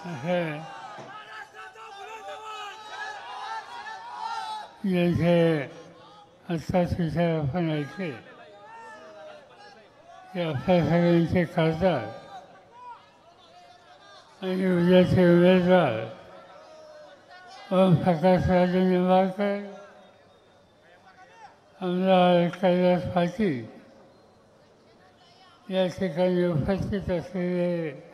हे जैसे आत्ता सुद्धा आपण ऐकले की आपल्या सगळ्यांचे खासदार आणि उद्याचे उमेदवार ओमप्रकाशराजे निंबाळकर, आमदार कैलास पाटील या ठिकाणी उपस्थित असलेले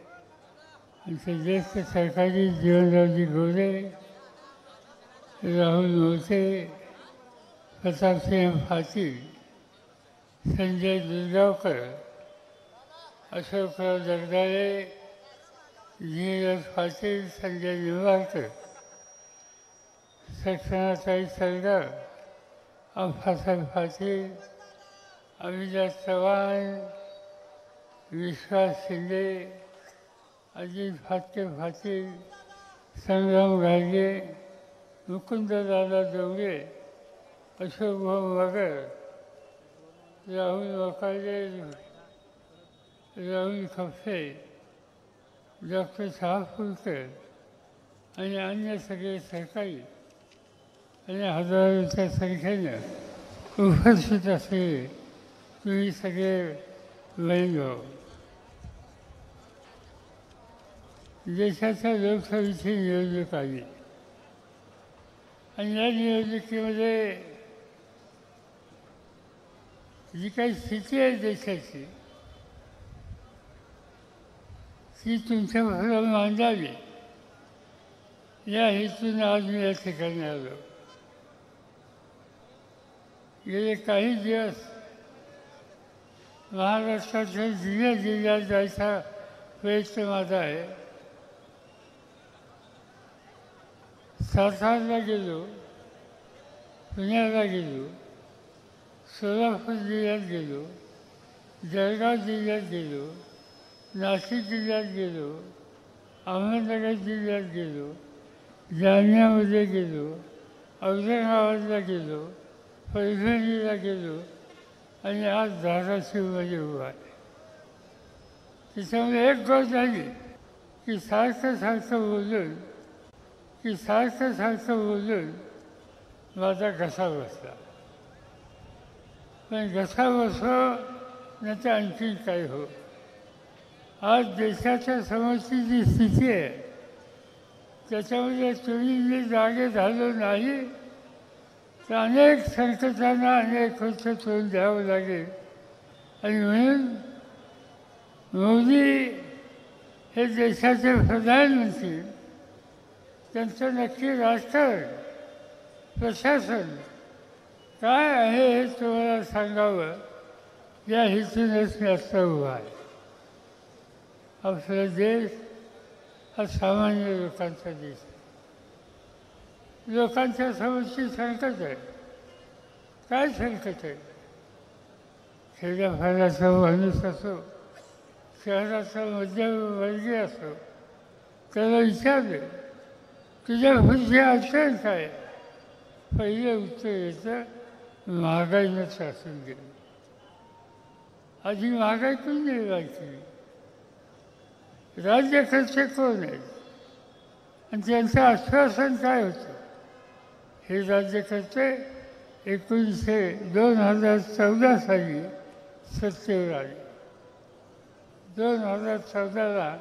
आमचे ज्येष्ठ सरकारी जीवनरावजी गोरे, राहुल मोते, प्रतापसिंह पाटील, संजय दुर्गावकर, अशोकराव जगदाळे, धीरज पाटील, संजय निंबाळकर, सक्षणाताई सरगार, अप्पासाहेब पाटील, अभिजात चव्हाण, विश्वास शिंदे, अजित फाटके पाटील, संग्राम गाडगे, मुकुंददादा डोंगरे, अशोकभाऊ मगर, राहुल वकाले, राहुल खपसे, डॉक्टर शाहफुलकर आणि अन्य सगळे सरकारी आणि हजारोच्या संख्येनं उपस्थित असलेले तुम्ही सगळे बहीण-भाऊ, देशाच्या लोकसभेची निवडणूक आली आणि या निवडणुकीमध्ये जी काही स्थिती आहे देशाची ती तुमच्याबरोबर मांडावी या हेतून आज मी या ठिकाणी आलो. गेले काही दिवस महाराष्ट्राच्या जिल्ह्यात जायचा प्रयत्न माझा आहे. सातारला गेलो, पुण्याला गेलो, सोलापूर जिल्ह्यात गेलो, जळगाव जिल्ह्यात गेलो, नाशिक जिल्ह्यात गेलो, अहमदनगर जिल्ह्यात गेलो, जालन्यामध्ये गेलो, औरंगाबादला गेलो, परभणीला गेलो आणि आज धाराशिवमध्ये उभा आहे. त्याच्यामुळे एक गोष्ट झाली की सारखं बोलून माझा घसा बसला. पण घसा बसो नाही तर आणखी काही हो. आज देशाच्या समोरची जी स्थिती आहे त्याच्यामध्ये तुम्ही मी जागे झालो नाही तर अनेक संकटांना अनेक वर्ष तोंड द्यावं लागेल. आणि म्हणून मोदी हे देशाचे प्रधानमंत्री, त्यांचं नक्की राजकारण प्रशासन काय आहे हे तुम्हाला सांगावं या हेतूनच मी आत्ता उभा आहे. आपला देश हा सामान्य लोकांचा देश आहे. लोकांच्या समोरची संकट आहे. काय संकट आहे? खेड्यापाड्याचा माणूस असो, शहराचा मध्यमवर्गीय असो, त्याला विचारले तुझ्या पुढची अडचण काय? पहिलं उत्तर येतं महागाईनं त्रासून गेलं. आधी महागाई कोण निर्माण केली? राज्यकर्ते कोण आहेत आणि त्यांचं आश्वासन काय होतं? हे राज्यकर्ते 2014 साली सत्तेवर आले. 2014ला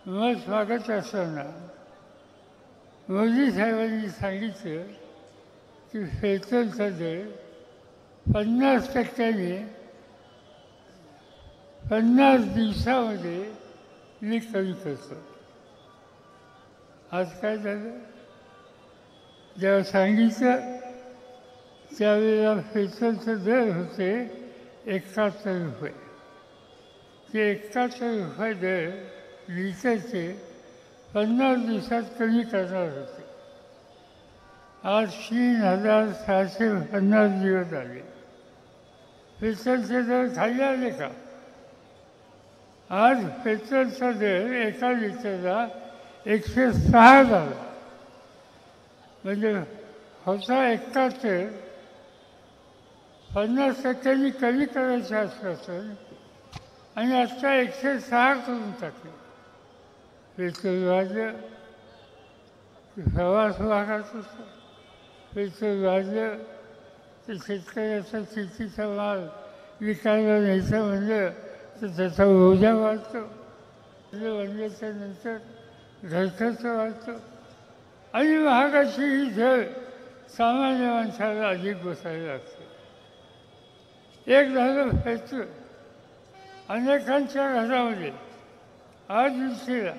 मत मागत असताना मोदी साहेबांनी सांगितलं की पेट्रोलचा दर 50% 50 दिवसामध्ये मी कमी करतो. आज काय झालं? जेव्हा सांगितलं त्यावेळेला पेट्रोलचे दर होते 71 रुपये. ते 71 रुपये दर लिटरचे 50 दिवसात कमी करणार होते. आज 3650 दिवस आले. पेट्रोलचे दर खाली आले का? आज पेट्रोलचा दर एका लिटरला 106 झाला. म्हणजे होता 71, 50% कमी करायचं आश्वासन आणि आत्ता 106 करून टाकले. पितृराज्य प्रवास भागात होतं. पितृराज्य ते शेतकऱ्याचा शेतीचा माल विकायला न्यायचं म्हणलं तर त्याचा ओझा वाढतो. म्हणल्याच्या नंतर घरखर्च वाढतो आणि महागाची ही झळ सामान्य माणसाला अधिक बसायला लागते. एक झालं पेट्रोल. अनेकांच्या घरामध्ये आज दिवशीला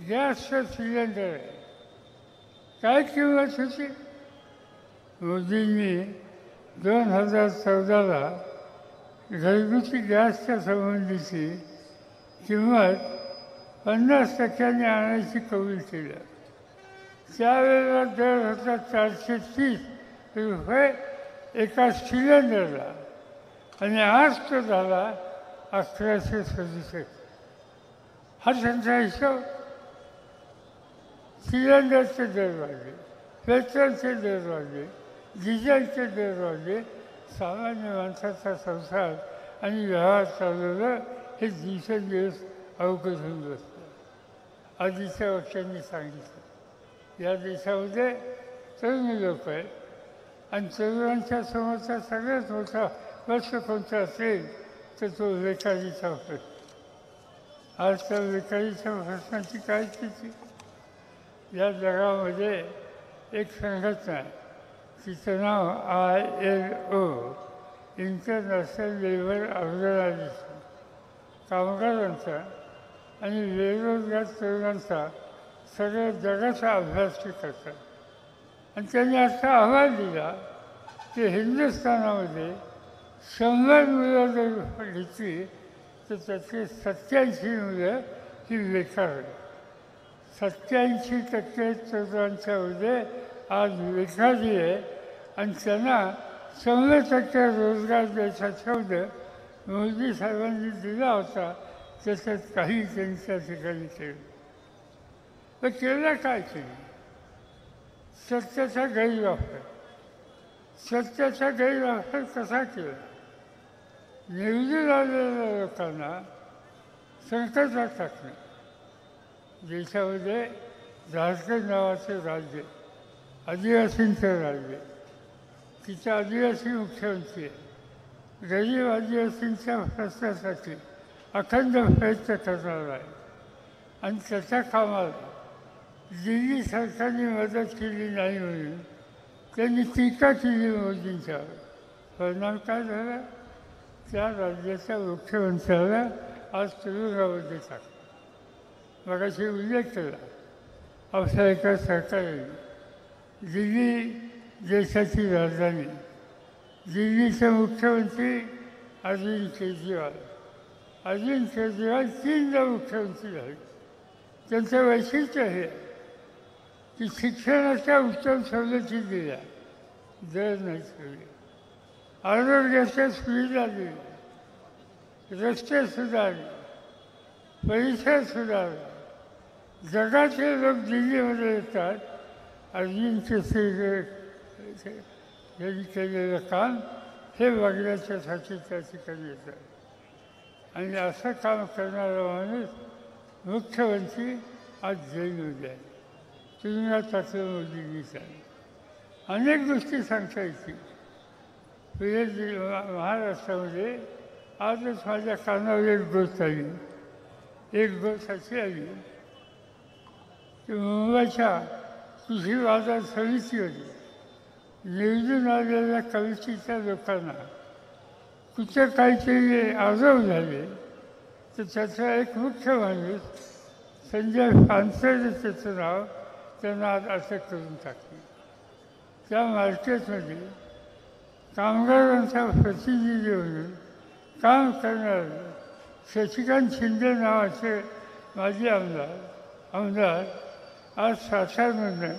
गॅसचं सिलेंडर आहे. काय किंमत होती? मोदींनी 2014ला घरगुती गॅसच्या संबंधीची किंमत 50% आणायची कबूल केलं. त्यावेळेला दर होता 430 रुपये एका सिलेंडरला आणि आज तो झाला 1167. हा त्यांचा हिशोब. सिलेंडरचे दर वाढले, पेट्रोलचे दर वाढले, डिझेलचे दर वाढले. सामान्य माणसाचा संसार आणि व्यवहार चालवणं हे दिवसेंदिवस अवघड होऊन बसलं. आधीच्या वक्त्यांनी सांगितलं या देशामध्ये तरुण लोक आहेत आणि तरुणांच्या समोरचा सगळ्यात मोठा प्रश्न कोणता असेल तर तो बेकारीचा प्रश्न. आज त्या बेकारीच्या प्रश्नाची काय स्थिती? या जगामध्ये एक संघटना आहे, तिचं नाव ILO, इंटरनॅशनल लेबर ऑर्गनायझेशन. कामगारांचा आणि बेरोजगार तरुणांचा सगळ्या जगाचा अभ्यास ते करतात. आणि त्यांनी असा अहवाल दिला की हिंदुस्थानामध्ये 100 मुलं जर घेतली तर त्यातली 87 मुलं ही बेकार आहेत. 87% तरुणांच्यामध्ये आज बेकारी आहे आणि त्यांना 100% रोजगार द्यायचा शब्द मोदी साहेबांनी दिला होता. त्याच्यात काही त्यांच्या ठिकाणी केलं. तर केलं काय केलं? सत्याचा गैरवापर. सत्याचा गैरवापर कसा केला? निवडून आलेल्या लोकांना संकटात टाकणं. देशामध्ये झारखंड नावाचं राज्य, आदिवासींचं राज्य, तिचा आदिवासी मुख्यमंत्री आहे. गरीब आदिवासींच्या प्रश्नासाठी अखंड प्रयत्न करणार आहे आणि त्याच्या कामाला दिल्ली सरकारने मदत केली नाही म्हणून त्यांनी टीका केली मोदींच्यावर. परिणाम काय झाला? त्या राज्याच्या मुख्यमंत्र्याला आज तुरुंगामध्ये टाकलं. मगाशी उल्लेख केला आपल्या एका सरकारने दिल्ली देशाची राजधानी. दिल्लीचे मुख्यमंत्री अरविंद केजरीवाल. अरविंद केजरीवाल 3दा मुख्यमंत्री झाले. त्यांचं वैशिष्ट्य हे की शिक्षणाच्या उत्तम सवलती दिल्या, दर नाही ठेवले, आरोग्याच्या सुविधा दिल्या, रस्ते सुधारले, परिसर सुधारला. जगाचे लोक दिल्लीमध्ये येतात. अरविंद केजरीवाल यांनी केलेलं काम हे बघण्याच्यासाठी त्या ठिकाणी येतात. आणि असं काम करणारा माणूस मुख्यमंत्री आज जेलमध्ये आहे. तुरुंगात टाकलं मोदींनी. अनेक गोष्टी सांगता येतील. पुढे महाराष्ट्रामध्ये आजच माझ्या कानावर एक गोष्ट आली. एक गोष्ट अशी आली की मुंबईच्या कृषी बाजार समितीमध्ये निवडून आलेल्या कमिटीच्या लोकांना कुठे काहीतरी आरोप झाले तर त्याचा एक मुख्य माणूस संजय पानसरे त्याचं नाव त्यांना आज अटक करून टाकली. त्या मार्केटमध्ये कामगारांचा प्रतिनिधी म्हणून काम करणारे शशिकांत शिंदे नावाचे माजी आमदार आज सातारमधून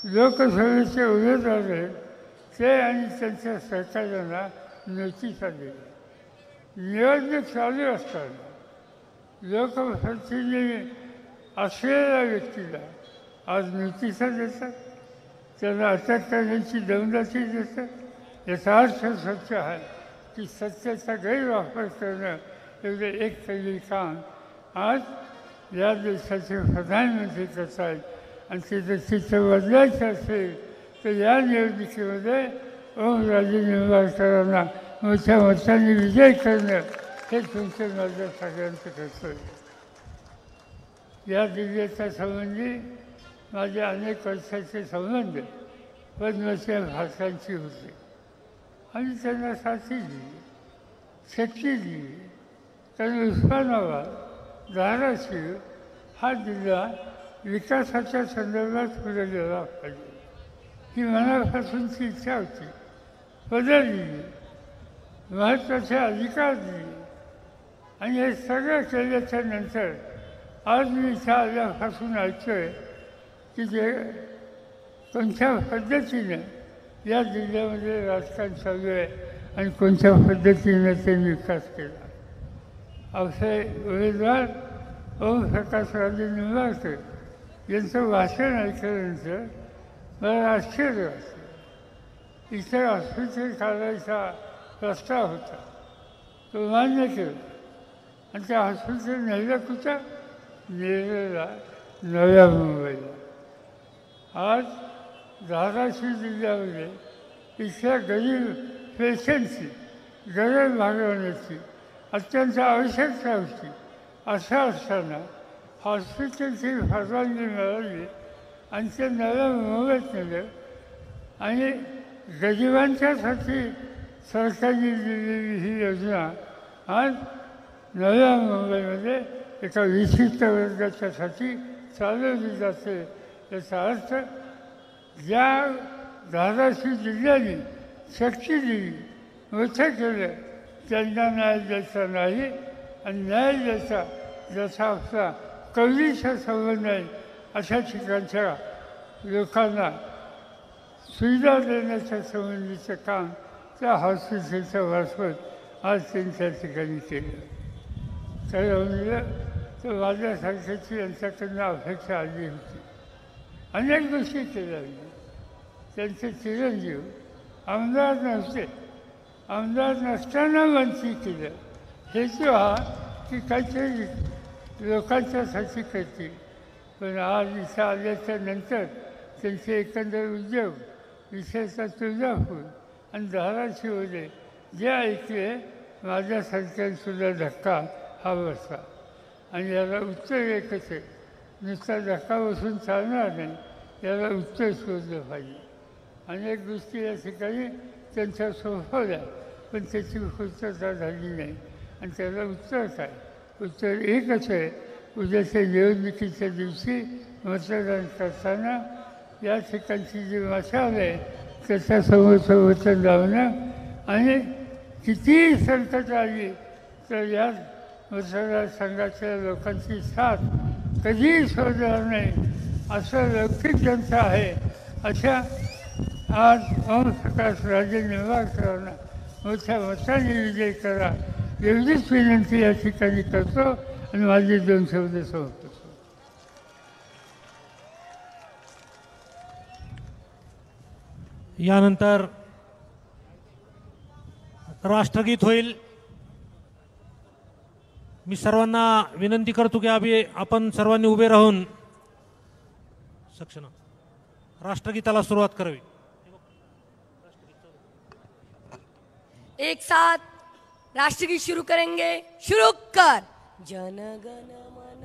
लोकसभेचे उमेदवार आहेत. ते आणि त्यांच्या सहकार्यांना नोटीसा दिल्या. निवडणूक चालू असताना लोकप्रतिनिधी असलेल्या व्यक्तीला आज नोटिसा देतात, त्याला अटक करण्याची दमदाटी देतात. याचा अर्थ सत्य आहे की सत्याचा गैरवापर करणं एवढं एक पहिली काम आज या देशाचे प्रधानमंत्री कसा आहेत आणि तिथं चित्र बदलायचं असेल तर या निवडणुकीमध्ये ओमराजे निंबाळकरांना मोठ्या मतांनी विजय करणं हे तुमचं माझं सगळ्यांचं कर्तव्य. या जिल्ह्याच्या संबंधी माझे अनेक वर्षाचे संबंध पद्मश्री भाषांची होते आणि त्यांना साथी दिली, शक्ती दिली. कारण उस्मानाबाद धाराशिव हा जिल्हा विकासाच्या संदर्भात पुढे गेला पाहिजे ही मनापासूनची इच्छा होती. बदलली, महत्त्वाचे अधिकार दिले आणि हे सगळं केल्याच्या नंतर आज मी इथं आल्यापासून ऐकतोय की जे कोणत्या पद्धतीनं या जिल्ह्यामध्ये राजकारण चालू आहे आणि कोणत्या पद्धतीनं त्यांनी विकास केला. असे उमेदवार ओमप्रकाशराजे निंबाळकर यांचं भाषण ऐकल्यानंतर मला आश्चर्य वाटलं. इथे हॉस्पिटल काढायचा प्रस्ताव होता, तो मान्य केला आणि त्या हॉस्पिटल नेलं कुठं? नेलेला नव्या मुंबईला. आज धाराशिव जिल्ह्यामध्ये इथल्या गरीब पेशंटची गरज भागवण्याची अत्यंत आवश्यकता होती. असं असताना हॉस्पिटलची परवानगी मिळाली आणि ते नव्या मुंबईत नेलं आणि गरिबांच्यासाठी सरकारने दिलेली ही योजना आज नव्या मुंबईमध्ये एका विशिष्ट वर्गाच्यासाठी चालवली जाते. याचा अर्थ ज्या धाराशिव जिल्ह्याने शक्ती दिली, मोठं केलं, त्यांना न्याय द्यायचा नाही आणि न्याय द्यायचा जसा आपला कवलीचा संबंध आहे अशा ठिकाणच्या लोकांना सुविधा देण्याच्या संबंधीचं काम त्या हॉस्पिटलच्या मार्फत आज त्यांच्या ठिकाणी केलं. तर तर माझ्यासारख्याची यांच्याकडनं अपेक्षा आली होती. अनेक गोष्टी केल्या. त्यांचे चिरंजीव आमदार नव्हते, आमदार नसताना मंत्री केलं. हेतू हा की काहीतरी लोकांच्यासाठी करतील. पण आज इथं आल्याच्या नंतर त्यांचे एकंदर उद्योग विशेषतः तुळजापूर आणि धाराशिवमध्ये जे ऐकले माझ्यासारख्यांसुद्धा धक्का हा बसला. आणि याला उत्तर एकच आहे, नुसता धक्का बसून चालणार नाही, याला उत्तर शोधलं पाहिजे. अनेक गोष्टी या ठिकाणी त्यांच्या सोपवल्या पण त्याची पूर्तता झाली नाही. आणि त्याला उत्तर काय? उत्तर एकच आहे, उद्याच्या निवडणुकीच्या दिवशी मतदान करताना या ठिकाणची जी मशाल आहे त्याच्यासमोरचं वचन लावणं आणि कितीही संकट आली तर या मतदारसंघाच्या लोकांची साथ कधीही सोडणार नाही असं लौकिक जनता आहे. अशा आज ओमप्रकाशराजे निंबाळकरांना मोठ्या मताने विजय करा एवढीच विनंती या ठिकाणी करतो आणि माझे 2 शब्द संपतो. यानंतर राष्ट्रगीत होईल. मी सर्वांना विनंती करतो की आपण सर्वांनी उभे राहून राष्ट्रगीताला सुरुवात करावी. एक साथ राष्ट्रगीत शुरू करेंगे. शुरू कर. जनगण मन